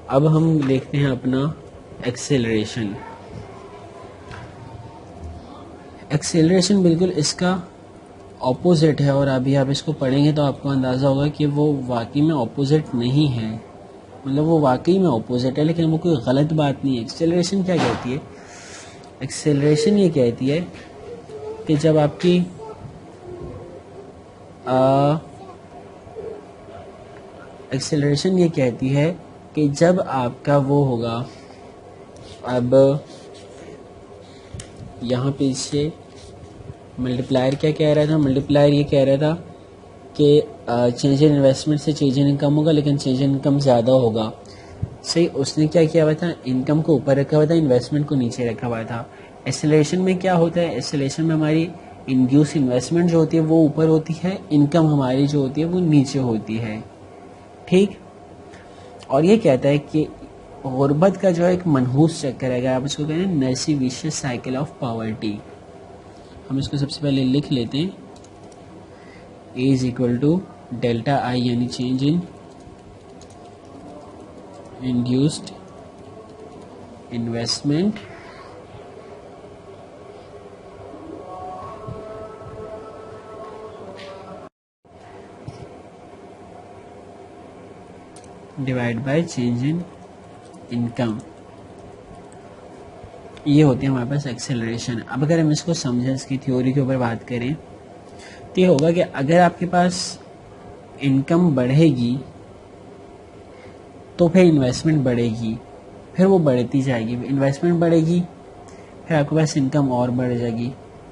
अब हम देखते हैं अपना एक्सेलरेशन। एक्सेलरेशन बिल्कुल इसका ऑपोजिट है, और अभी आप इसको पढ़ेंगे तो आपको अंदाज़ा होगा कि वो वाकई में ऑपोजिट नहीं है, मतलब वो वाकई में ऑपोजिट है, लेकिन वो कोई गलत बात नहीं है। एक्सेलरेशन क्या कहती है? एक्सेलरेशन ये कहती है कि जब आपकी एक्सेलरेशन ये कहती है कि जब आपका वो होगा, अब यहाँ पे इससे मल्टीप्लायर क्या कह रहा था? मल्टीप्लायर ये कह रहा था कि चेंज इन इन्वेस्टमेंट से चेंज इन इनकम होगा, लेकिन चेंज इन इनकम ज़्यादा होगा। सही, उसने क्या किया हुआ था? इनकम को ऊपर रखा हुआ था, इन्वेस्टमेंट को नीचे रखा हुआ था। एक्सेलरेशन में क्या होता है? एक्सेलरेशन में हमारी इंड्यूस इन्वेस्टमेंट जो होती है वो ऊपर होती है, इनकम हमारी जो होती है वो नीचे होती है। ठीक। और ये कहता है कि गुर्बत का जो है एक मनहूस चक्कर है, आप इसको कहते हैं Nurkse vicious cycle of poverty. हम इसको सबसे पहले लिख लेते हैं, A is equal to delta I, यानी change in induced investment divide by change in income. ये होती है हमारे पास एक्सेलरेशन। अब अगर हम इसको समझें, इसकी थ्योरी के ऊपर बात करें, तो ये होगा कि अगर आपके पास इनकम बढ़ेगी तो फिर इन्वेस्टमेंट बढ़ेगी, फिर वो बढ़ती जाएगी। इन्वेस्टमेंट बढ़ेगी, फिर आपके पास इनकम और बढ़ जाएगी।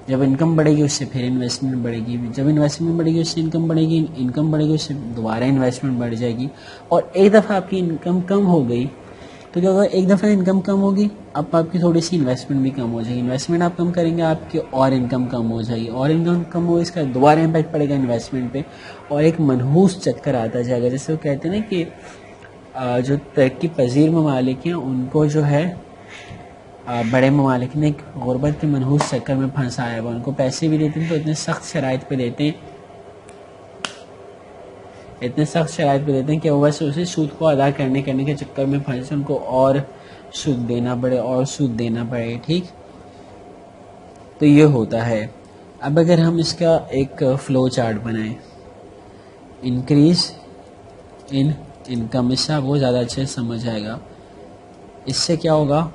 जब इनकम बढ़ेगी उससे फिर इन्वेस्टमेंट बढ़ेगी, जब इन्वेस्टमेंट बढ़ेगी उससे इनकम बढ़ेगी, इनकम बढ़ेगी उससे दोबारा इन्वेस्टमेंट बढ़ जाएगी। और एक दफ़ा आपकी इनकम कम हो गई तो क्या होगा? एक दफ़ा इनकम कम होगी, अब आपकी थोड़ी सी इन्वेस्टमेंट भी कम हो जाएगी। इन्वेस्टमेंट आप कम करेंगे, आपकी और इनकम कम हो जाएगी, और इनकम कम हो, इसका दोबारा इम्पैक्ट पड़ेगा इन्वेस्टमेंट पे, और एक मनहूस चक्कर आता जाएगा। जैसे वो कहते हैं ना कि जो तरक्की पजीर ममालिक हैं उनको जो है बड़े ममालिक ने एक गुर्बत के मनहूस चक्कर में फंसाया हुआ। उनको पैसे भी देते हैं तो इतने सख्त शराइत पे देते हैं, इतने सख्त शराइत पे देते हैं कि वो बस उसे सूद को अदा करने के चक्कर में फंसे, उनको और सूद देना पड़े और सूद देना पड़े। ठीक, तो ये होता है। अब अगर हम इसका एक फ्लो चार्ट बनाएं, इंक्रीज इन इनकम, इससे आपको ज़्यादा अच्छे से समझ आएगा। इससे क्या होगा?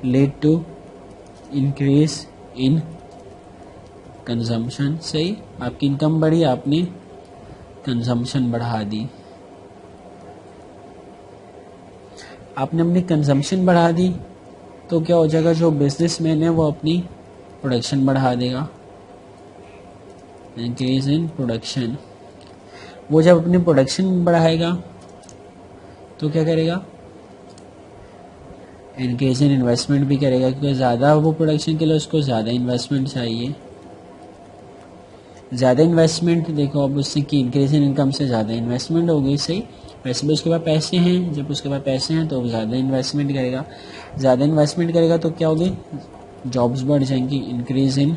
Lead to increase in consumption. सही, आपकी इनकम बढ़ी, आपने कंजम्पशन बढ़ा दी, आपने अपनी कंजम्पशन बढ़ा दी तो क्या हो जाएगा? जो बिजनेसमैन है वो अपनी प्रोडक्शन बढ़ा देगा, इंक्रीज इन प्रोडक्शन। वो जब अपनी प्रोडक्शन बढ़ाएगा तो क्या करेगा? इंक्रीज इन इन्वेस्टमेंट भी करेगा, क्योंकि ज़्यादा वो प्रोडक्शन के लिए उसको ज़्यादा इन्वेस्टमेंट चाहिए। ज़्यादा इन्वेस्टमेंट, देखो अब उससे कि इंक्रीज इन इनकम से ज़्यादा इन्वेस्टमेंट हो गई। सही, वैसे भी उसके पास पैसे हैं, जब उसके पास पैसे हैं तो वो ज़्यादा इन्वेस्टमेंट करेगा। ज़्यादा इन्वेस्टमेंट करेगा तो क्या होगी? जॉब्स बढ़ जाएंगी, इंक्रीज इन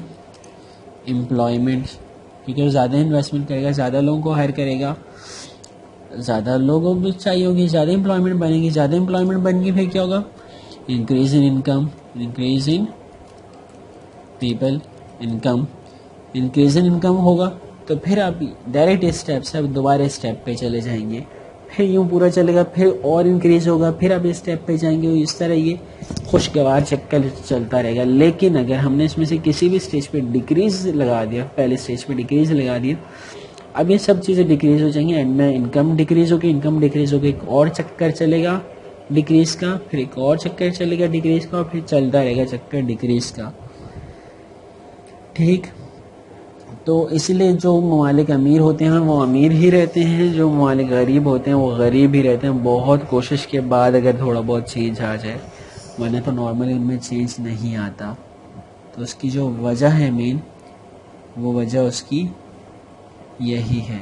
एम्प्लॉयमेंट, क्योंकि वो ज़्यादा इन्वेस्टमेंट करेगा, ज़्यादा लोगों को हायर करेगा, ज़्यादा लोगों को चाहिए होगी, ज़्यादा एम्प्लॉयमेंट बनेगी, ज़्यादा एम्प्लॉयमेंट बनेगी, फिर क्या होगा? Increase in income, increase in people income, increase in income होगा तो फिर आप डायरेक्ट स्टेप से आप दोबारा स्टेप पे चले जाएंगे, फिर यूँ पूरा चलेगा, फिर और इंक्रीज होगा, फिर आप स्टेप पे जाएंगे। इस तरह ये खुशगवार चक्कर चलता रहेगा। लेकिन अगर हमने इसमें से किसी भी स्टेज पे डिक्रीज लगा दिया, पहले स्टेज पे डिक्रीज लगा दिया, अब ये सब चीज़ें डिक्रीज हो जाएंगी, एंड में इनकम डिक्रीज होगी, इनकम डिक्रीज होगी, एक और चक्कर चलेगा डिक्रीज का, फिर एक और चक्कर चलेगा डिक्रीज का, और फिर चलता रहेगा चक्कर डिक्रीज का। ठीक, तो इसलिए जो ममालिक अमीर होते हैं वो अमीर ही रहते हैं, जो ममालिक गरीब होते हैं वो गरीब ही रहते हैं, बहुत कोशिश के बाद अगर थोड़ा बहुत चेंज आ जाए, वरना तो नॉर्मली उनमें चेंज नहीं आता। तो उसकी जो वजह है मेन, वो वजह उसकी यही है।